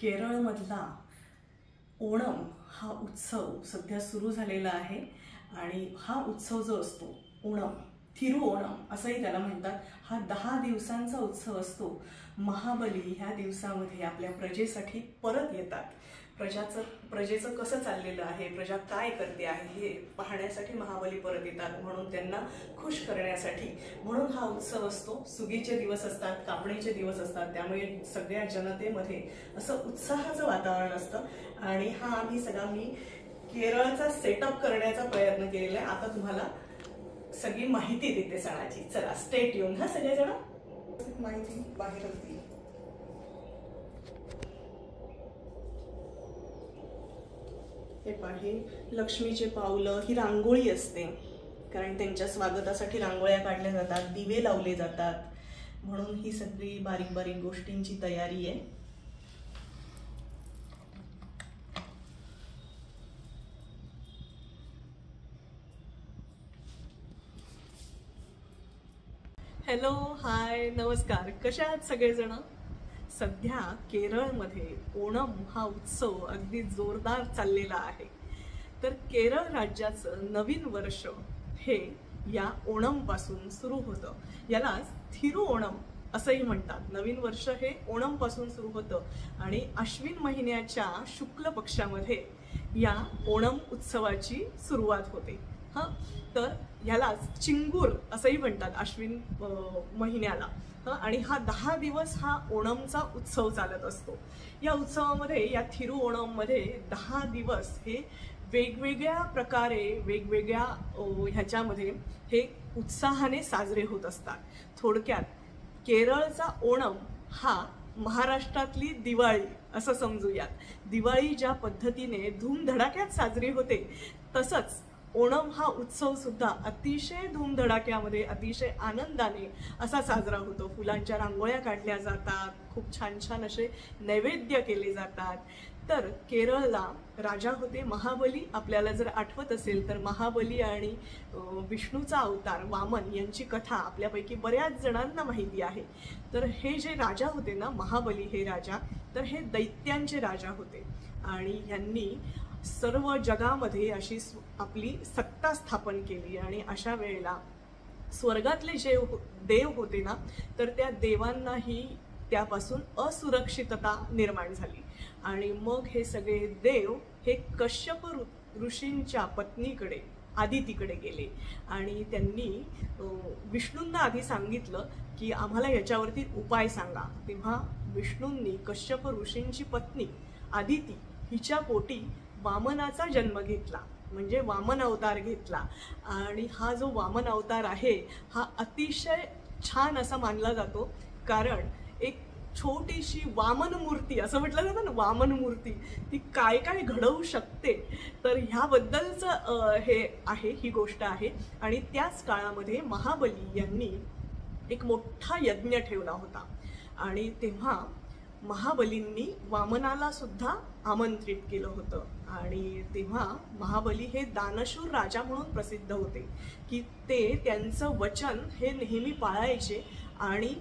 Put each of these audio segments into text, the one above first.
केरळमधला ओणम हा उत्सव सध्या सुरू झालेला आहे आणि हा उत्सव जो असतो ओणम थिरुओणम असंही त्याला म्हणतात, हा 10 दिवसांचा उत्सव असतो। महाबली ह्या दिवसामध्ये आपल्या प्रजेसाठी परत येतात। प्रजेचं कसं चाललेलं आहे, प्रजा काय करते आहे हे पाहण्यासाठी महाबली परत येतात, म्हणून त्यांना खुश करण्यासाठी म्हणून हा उत्सव असतो। सुगीचे दिवस असतात, कापणीचे दिवस असतात, त्यामुळे सगळ्या जनतेमध्ये असं उत्साहाचं वातावरण असतं आणि हा आम्ही सगळा मी केरळचा सेटअप करण्याचा प्रयत्न केलेला आहे। आता तुम्हाला सगळी माहिती देते सणाची, चला स्टे ट्यून हा सगळेजण। माहिती बाहेर होती, हे पाहे लक्ष्मीचे पावलं, ही रांगोळी असते कारण त्यांच्या स्वागतासाठी रांगोळ्या काढल्या जातात, दिवे लावले जातात, म्हणून ही सगळी बारीक बारीक गोष्टींची तयारी आहे। हॅलो, हाय, नमस्कार, कशा आहात सगळेजण। सध्या केरळमध्ये ओणम हा उत्सव अगदी जोरदार चाललेला आहे। तर केरळ राज्याचं नवीन वर्ष हे या ओणम पासून सुरू होतं, याला थिरुओणम असंही म्हणतात। नवीन वर्ष हे ओणम पासून सुरू होतं आणि अश्विन महिन्याच्या शुक्ल पक्षामध्ये या ओणम उत्सवाची सुरुवात होते। तर ह्याला चिंगूर असंही म्हणतात अश्विन महिन्याला। आणि हा 10 दिवस हा ओणमचा उत्सव चालत असतो। या उत्सवामध्ये, या थिरुओणममध्ये 10 दिवस हे वेगवेगळ्या प्रकारे वेगवेगळ्या ह्याच्यामध्ये हे उत्साहाने साजरे होत असतात। थोडक्यात केरळचा ओणम हा महाराष्ट्रातली दिवाळी असं समजूयात। दिवाळी ज्या पद्धतीने धूमधडाक्यात साजरी होते तसंच ओणम हा उत्सव सुद्धा अतिशय धूमधडाक्यामध्ये अतिशय आनंदाने असा साजरा होतो। फुलांच्या रांगोळ्या काढल्या जातात, खूप छान छान असे नैवेद्य केले जातात। तर केरळला राजा होते महाबली, आपल्याला जर आठवत असेल तर महाबली आणि विष्णूचा अवतार वामन यांची कथा आपल्यापैकी बऱ्याच जणांना माहिती आहे। तर हे जे राजा होते ना, महाबली हे राजा, तर हे दैत्यांचे राजा होते आणि यांनी सर्व जगामध्ये अशी आपली सत्ता स्थापन केली आणि अशा वेळेला स्वर्गातले जे देव होते ना, तर त्या देवांनाही त्यापासून असुरक्षितता निर्माण झाली आणि मग हे सगळे देव हे कश्यप ऋषींच्या पत्नीकडे आदितीकडे गेले आणि त्यांनी विष्णूंना आधी सांगितलं की आम्हाला याच्यावरती उपाय सांगा। तेव्हा विष्णूंनी कश्यप ऋषींची पत्नी आदिती हिच्या पोटी वामनाचा जन्म घेतला, म्हणजे वामन अवतार घेतला। आणि हा जो वामन अवतार आहे हा अतिशय छान असा मानला जातो, कारण एक छोटीशी वामन मूर्ती असं म्हटलं जातं ना, वामन मूर्ती ती काय काय घडवू शकते, तर ह्याबद्दलचं हे आहे, ही गोष्ट आहे। आणि त्याच काळामध्ये महाबली यांनी एक मोठा यज्ञ ठेवला होता आणि तेव्हा महाबलींनी वामनाला सुद्धा आमंत्रित केलं होतं आणि तेव्हा महाबली हे दानशूर राजा म्हणून प्रसिद्ध होते की ते त्यांचं वचन हे नेहमी पाळायचे आणि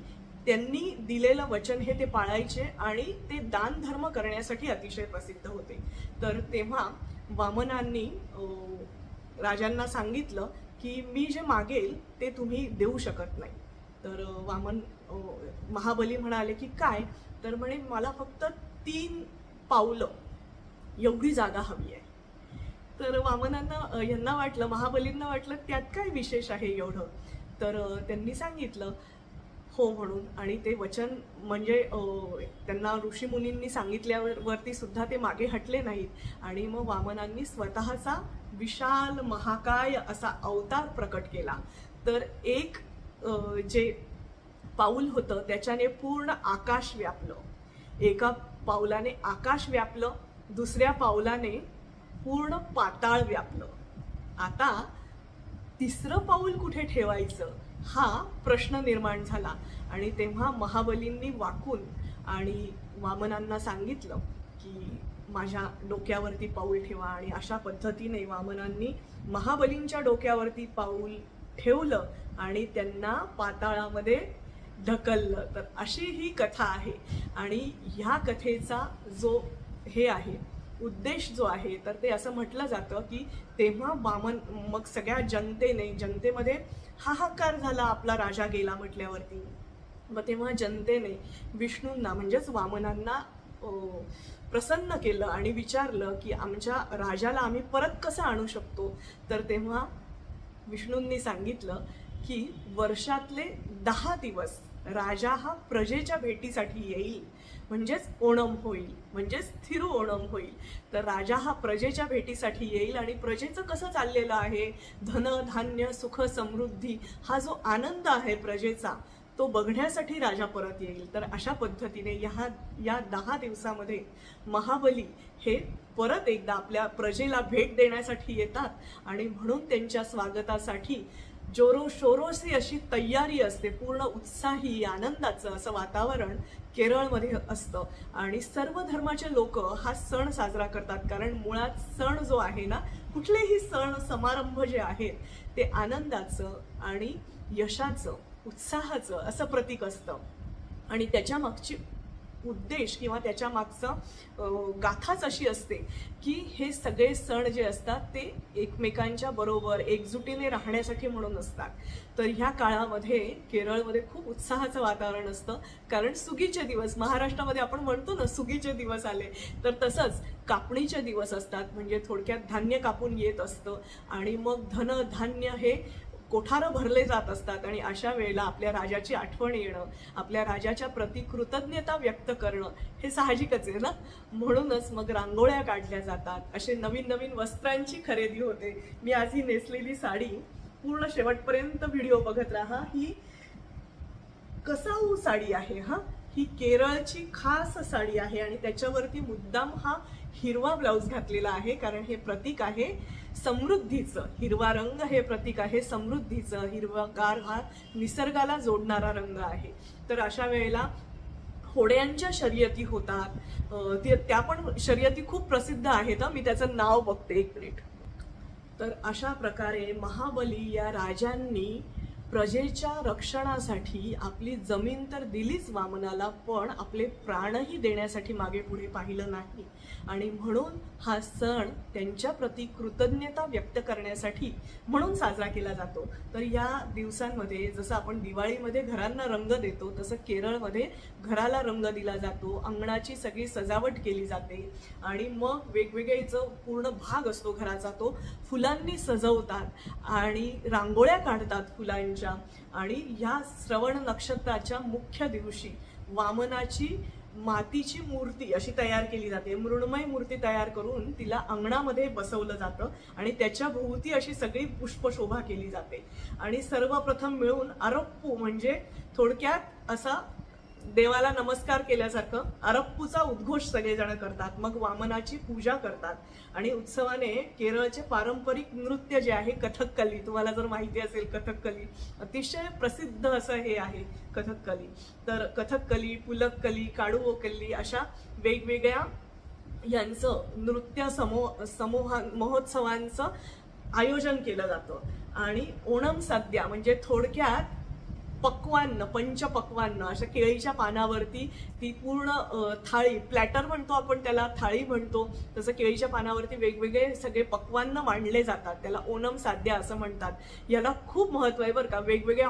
त्यांनी दिलेलं वचन हे ते पाळायचे आणि ते दान धर्म करण्यासाठी अतिशय प्रसिद्ध होते। तर तेव्हा वामनांनी राजांना सांगितलं की मी जे मागेल ते तुम्ही देऊ शकत नाही। तर महाबली म्हणाले की काय, तर म्हणे मला फक्त 3 पावलं एवढी जागा हवी आहे। तर वामनांना यांना वाटलं, महाबलींना वाटलं त्यात काय विशेष आहे एवढं, तर त्यांनी सांगितलं हो म्हणून। आणि ते वचन म्हणजे त्यांना ऋषीमुनींनी सांगितल्यावरती सुद्धा ते मागे हटले नाहीत आणि मग वामनांनी स्वतःचा विशाल महाकाय असा अवतार प्रकट केला। तर एक जे पाऊल होतं त्याच्याने पूर्ण आकाश व्यापलं, एका पावलाने आकाश व्यापलं, दुसऱ्या पावलाने पूर्ण पाताळ व्यापलं। आता तिसरं पाऊल कुठे ठेवायचं हा प्रश्न निर्माण झाला आणि तेव्हा महाबलींनी वाकून आणि वामनांना सांगितलं की माझ्या डोक्यावरती पाऊल ठेवा आणि अशा पद्धतीने वामनांनी महाबलींच्या डोक्यावरती पाऊल ठेवलं आणि त्यांना पाताळामध्ये ढकललं. तर अशी ही कथा आहे आणि ह्या कथेचा जो हे आहे उद्देश जो आहे तर ते असं म्हटलं जातं की तेव्हा वामन मग सगळ्या जनतेमध्ये हाहाकार झाला आपला राजा गेला म्हटल्यावरती. मग तेव्हा जनतेने विष्णूंना म्हणजेच वामनांना प्रसन्न केलं आणि विचारलं की आमच्या राजाला आम्ही परत कसं आणू शकतो. तर तेव्हा विष्णूंनी सांगितलं की वर्षातले 10 दिवस राजा हा प्रजेच्या भेटीसाठी येईल, म्हणजेच ओणम होईल, म्हणजेच थिरुओणम होईल. तर राजा हा प्रजेच्या भेटीसाठी येईल आणि प्रजेचं कसं चाललेलं आहे, धन धान्य सुख समृद्धी हा जो आनंद आहे प्रजेचा तो बघण्यासाठी राजा परत येईल. तर अशा पद्धतीने या 10 दिवसामध्ये महाबली हे परत एकदा आपल्या प्रजेला भेट देण्यासाठी येतात आणि म्हणून त्यांच्या स्वागतासाठी जोरो शोरोशी अशी तयारी असते, पूर्ण उत्साही आनंदाचं असं वातावरण केरळमध्ये असतं आणि सर्व धर्माचे लोक हा सण साजरा करतात. कारण मुळात सण जो आहे ना, कुठलेही सण समारंभ जे आहेत ते आनंदाचं आणि यशाचं उत्साहाचं असं प्रतीक असतं आणि त्याच्या मागची उद्देश किंवा त्याच्या मागचं गाथाच अशी असते की हे सगळे सण जे असतात ते एकमेकांच्या बरोबर एकजुटीने राहण्यासाठी म्हणून असतात. तर ह्या काळामध्ये केरळमध्ये खूप उत्साहाचं वातावरण असतं कारण सुगीचे दिवस, महाराष्ट्रामध्ये आपण म्हणतो ना सुगीचे दिवस आले, तर तसंच कापणीचे दिवस असतात. म्हणजे थोडक्यात धान्य कापून येत असतं आणि मग धन धान्य हे कोठारं भरले जात असतात आणि अशा वेळेला आपल्या राजाची आठवण येणं, आपल्या राजाच्या प्रति कृतज्ञता व्यक्त करणं हे साहजिकच आहे ना. म्हणूनच मग रांगोळ्या काढल्या जातात, असे नवीन नवीन वस्त्रांची खरेदी होते. मी आज ही नेसलेली साडी पूर्ण शेवटपर्यंत व्हिडिओ बघत राहा. ही कसाऊ साडी आहे, ही केरळची खास साडी आहे आणि त्याच्यावरती मुद्दाम हा हिरवा ब्लाउज घातलेला आहे कारण हे प्रतीक आहे समृद्धीचं. हिरवा रंग हे प्रतीक आहे समृद्धीचं. हिरवागार हा निसर्गाला जोडणारा रंग आहे. तर अशा वेळेला होड्यांच्या शर्यती होतात, त्या पण शर्यती खूप प्रसिद्ध आहेत. मी त्याचं नाव बघते एक मिनिट. तर अशा प्रकारे महाबली या राजांनी प्रजेच्या रक्षणासाठी आपली जमीन तर दिलीच वामनाला, पण आपले प्राणही देण्यासाठी मागे पुढे पाहिलं नाही आणि म्हणून हा सण त्यांच्या प्रति कृतज्ञता व्यक्त करण्यासाठी म्हणून साजरा केला जातो. तर या दिवसांमध्ये जसं आपण दिवाळीमध्ये घरांना रंग देतो तसं केरळमध्ये घराला रंग दिला जातो, अंगणाची सगळी सजावट केली जाते आणि मग वेगवेगळे जो पूर्ण भाग असतो घराचा तो फुलांनी सजवतात आणि रांगोळ्या काढतात फुलांच्या. आणि या श्रवण नक्षत्राच्या मुख्य दिवशी वामनाची मातीची मूर्ती अशी तयार केली जाते, मृण्मय मूर्ती तयार करून तिला अंगणामध्ये बसवलं जातं आणि त्याच्या भोवती अशी सगळी पुष्पशोभा केली जाते. आणि सर्वप्रथम मिळून अरप्पू म्हणजे थोडक्यात असा देवाला नमस्कार केल्यासारखं अरप्पूचा उद्घोष सगळेजण करतात. मग वामनाची पूजा करतात आणि उत्सवाने केरळचे पारंपरिक नृत्य जे आहे कथकली, तुम्हाला जर माहिती असेल कथकली अतिशय प्रसिद्ध असं हे आहे कथकली. तर कथकली, पुलक्कली, काडुओकल्ली अशा वेगवेगळ्या यांचं नृत्य महोत्सवांचं आयोजन केलं जातं. आणि ओणम सद्या म्हणजे थोडक्यात पक्वान्न, पंचपक्वान्न अशा केळीच्या पानावरती ती पूर्ण थाळी, प्लॅटर म्हणतो आपण त्याला, थाळी म्हणतो तसं केळीच्या पानावरती वेगवेगळे सगळे पक्वान्न मांडले जातात. त्याला ओणम साध्या असं म्हणतात. याला खूप महत्त्व आहे बरं का. वेगवेगळ्या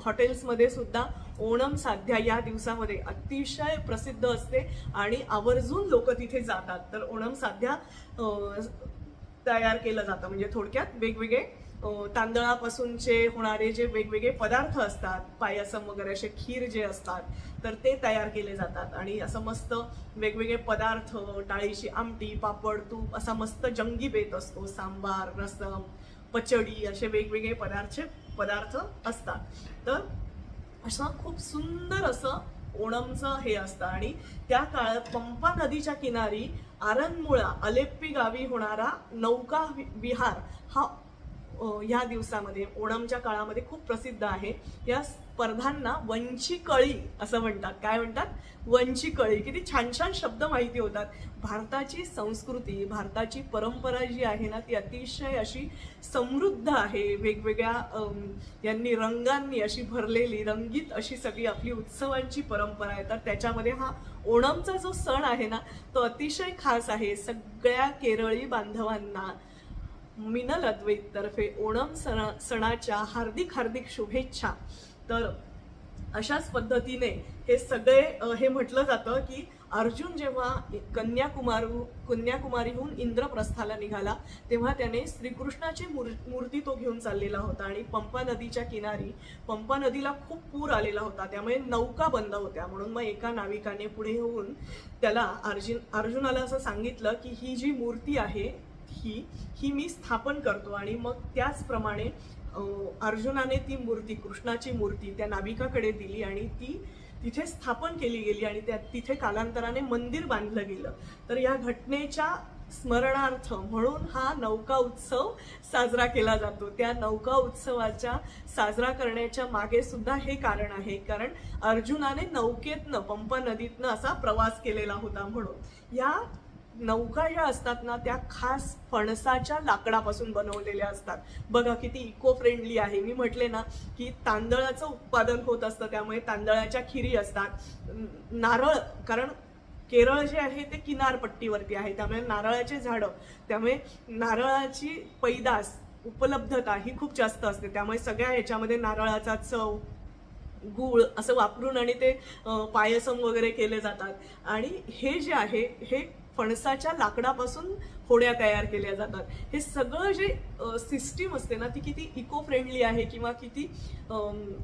हॉटेल्समध्ये सुद्धा ओणम साध्या या दिवसामध्ये अतिशय प्रसिद्ध असते आणि आवर्जून लोक तिथे जातात. तर ओणम साध्या तयार केलं जातं. म्हणजे थोडक्यात वेगवेगळे तांदळापासूनचे होणारे जे वेगवेगळे पदार्थ असतात, पायसम वगैरे असे खीर जे असतात तर ते तयार केले जातात आणि असं मस्त वेगवेगळे पदार्थ, डाळीची आमटी, पापड, तूप असा मस्त जंगी बेत असतो. सांबार, रसम, पचडी असे वेगवेगळे पदार्थ असतात. तर असं खूप सुंदर असं ओणमचं हे असतं. आणि त्या काळात पंपा नदीच्या किनारी आरन्मुळा अलेप्पी गावी होणारा नौका विहार हा या दिवसामध्ये ओणमच्या काळामध्ये खूप प्रसिद्ध आहे. या स्पर्धांना वंची कळी असं म्हणतात. काय म्हणतात? वंची कळी. किती छान छान शब्द माहिती होतात. भारताची संस्कृती, भारताची परंपरा जी आहे ना ती अतिशय अशी समृद्ध आहे. वेगवेगळ्या यांनी रंगांनी अशी भरलेली रंगीत अशी सगळी आपली उत्सवांची परंपरा आहे. तर त्याच्यामध्ये हा ओणमचा जो सण आहे ना तो अतिशय खास आहे. सगळ्या केरळी बांधवांना मिनल अद्वैत तर्फे ओणम सणाच्या हार्दिक हार्दिक शुभेच्छा. तर अशाच पद्धतीने हे सगळे हे म्हटलं जातं की अर्जुन जेव्हा कन्याकुमारीहून इंद्रप्रस्थाला निघाला तेव्हा त्याने श्रीकृष्णाची मूर्ती तो घेऊन चाललेला होता आणि पंपा नदीच्या किनारी पंपा नदीला खूप पूर आलेला होता. त्यामुळे नौका बंद होत्या. म्हणून मग एका नाविकाने पुढे येऊन त्याला अर्जुनाला असं सांगितलं की ही जी मूर्ती आहे ही मी स्थापन करतो. आणि मग त्याचप्रमाणे अर्जुनाने ती मूर्ती, कृष्णाची मूर्ती त्या नाविकाकडे दिली आणि ती तिथे स्थापन केली गेली आणि तिथे कालांतराने मंदिर बांधलं गेलं. तर या घटनेच्या स्मरणार्थ म्हणून हा नौका उत्सव साजरा केला जातो. त्या नौका उत्सवाच्या साजरा करण्याच्या मागे सुद्धा हे कारण आहे, कारण अर्जुनाने नौकेतनं पंपा नदीतनं असा प्रवास केलेला होता. म्हणून या नौका ज्या असतात ना त्या खास फणसाच्या लाकडापासून बनवलेल्या असतात. बघा किती इको फ्रेंडली आहे. मी म्हटले ना की तांदळाचं उत्पादन होत असतं त्यामुळे तांदळाच्या खिरी असतात. नारळ, कारण केरळ जे आहे ते किनारपट्टीवरती आहे त्यामुळे नारळाचे झाडं, त्यामुळे नारळाची पैदास उपलब्धता ही खूप जास्त असते. त्यामुळे सगळ्या ह्याच्यामध्ये नारळाचा चव, गूळ असं वापरून आणि ते पायसम वगैरे केले जातात. आणि हे जे आहे हे फणसाच्या लाकडापासून होड्या तयार केल्या जातात. हे सगळं जे सिस्टीम असते ना ती किती इको फ्रेंडली आहे किंवा किती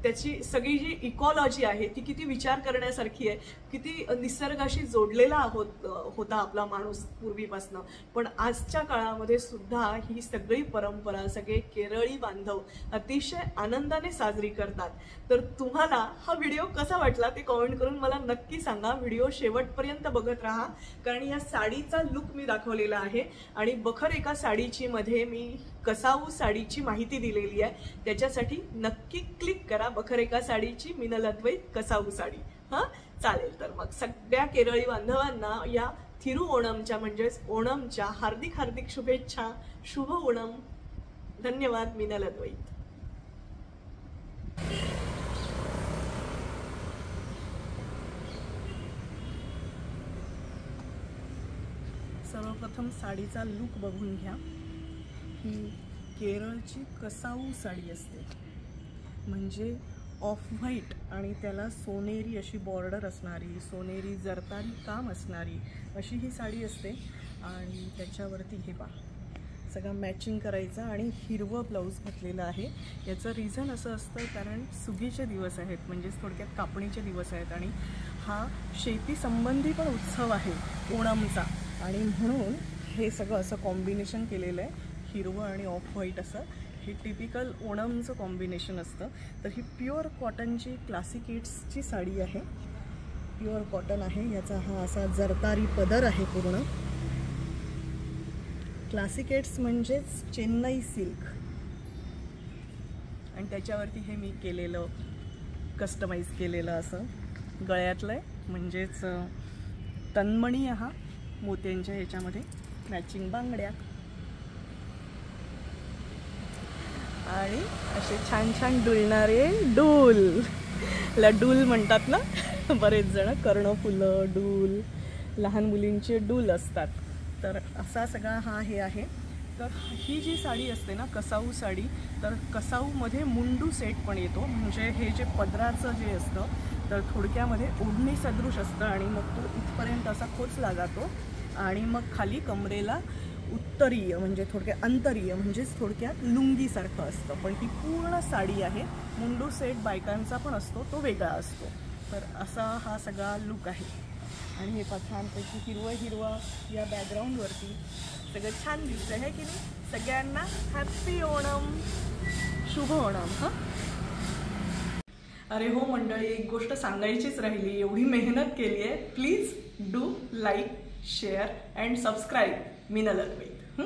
त्याची सगळी जी इकॉलॉजी आहे ती किती विचार करण्यासारखी आहे. किती निसर्गाशी जोडलेला होता आपला माणूस पूर्वीपासनं. पण आजच्या काळामध्ये सुद्धा ही सगळी परंपरा सगळे केरळी बांधव अतिशय आनंदाने साजरी करतात. तर तुम्हाला हा व्हिडिओ कसा वाटला ते कमेंट करून मला नक्की सांगा. व्हिडिओ शेवटपर्यंत बघत राहा, कारण या साडीचा लुक मी दाखवलेला आहे आणि बखर एका साडीची मध्ये मी कसाऊ साडीची माहिती दिलेली आहे. त्याच्यासाठी नक्की क्लिक करा बखर एका साडीची मिनल अद्वैत कसाऊ साडी. हां चालेल. तर मग सगळ्या केरळी बांधवांना या थिरू ओणमच्या म्हणजेच ओणमच्या हार्दिक हार्दिक शुभेच्छा. शुभ ओणम. धन्यवाद. मिनल अद्वैत. सर्वप्रथम साडीचा लुक बघून घ्या. ही केरळची कसाऊ साडी असते, म्हणजे ऑफ व्हाईट आणि त्याला सोनेरी अशी बॉर्डर असणारी, सोनेरी जरतारी काम असणारी अशी ही साडी असते. आणि त्याच्यावरती हे पहा सगळं मॅचिंग करायचं आणि हिरवं ब्लाऊज घातलेलं आहे. याचं रिझन असं असतं कारण सुगीचे दिवस आहेत, म्हणजेच थोडक्यात कापणीचे दिवस आहेत आणि हा शेती संबंधी पण उत्सव आहे ओणमचा. आणि म्हणून हे सगळं असं कॉम्बिनेशन केलेलं आहे, हिरवं आणि ऑफ व्हाईट असं. हे टिपिकल ओणमचं कॉम्बिनेशन असतं. तर ही प्युअर कॉटनची क्लासिकेट्सची साडी आहे. प्युअर कॉटन आहे. याचा हा असा जरतारी पदर आहे पूर्ण. क्लासिकेट्स म्हणजेच चेन्नई सिल्क. आणि त्याच्यावरती हे मी केलेलं कस्टमाइज केलेलं असं गळ्यातलं आहे, म्हणजेच तन्मणी हा मोत्यांच्या ह्याच्यामध्ये मॅचिंग बांगड्या आणि असे छान छान डुलणारे डूल. डूल म्हणतात ना बरेच जण. कर्णफुलं, डूल, लहान मुलींचे डूल असतात. तर असा सगळा हा हे आहे. तर ही जी साडी असते ना कसाऊ साडी, तर कसाऊमध्ये मुंडू सेट पण येतो. म्हणजे हे जे पदराचं जे असतं तर थोडक्यामध्ये ओढणी सदृश असतं आणि मग तो इथपर्यंत असा खोचला जातो आणि मग खाली कमरेला उत्तरीय म्हणजे थोडक्यात अंतरीय म्हणजेच थोडक्यात लुंगीसारखं असतं. पण ही पूर्ण साडी आहे. मुंडू सेट बायकांचा पण असतो, तो वेगळा असतो. तर असा हा सगळा लुक आहे. आणि हे छानपैकी हिरवं हिरवं या बॅकग्राऊंडवरती सगळं छान दिसतं आहे की नाही. सगळ्यांना हॅपी ओणम, शुभ ओणम. हां अरे हो मंडळी, एक गोष्ट सांगायचीच राहिली. एवढी मेहनत केली आहे. Please do like, share and subscribe Minal Advait.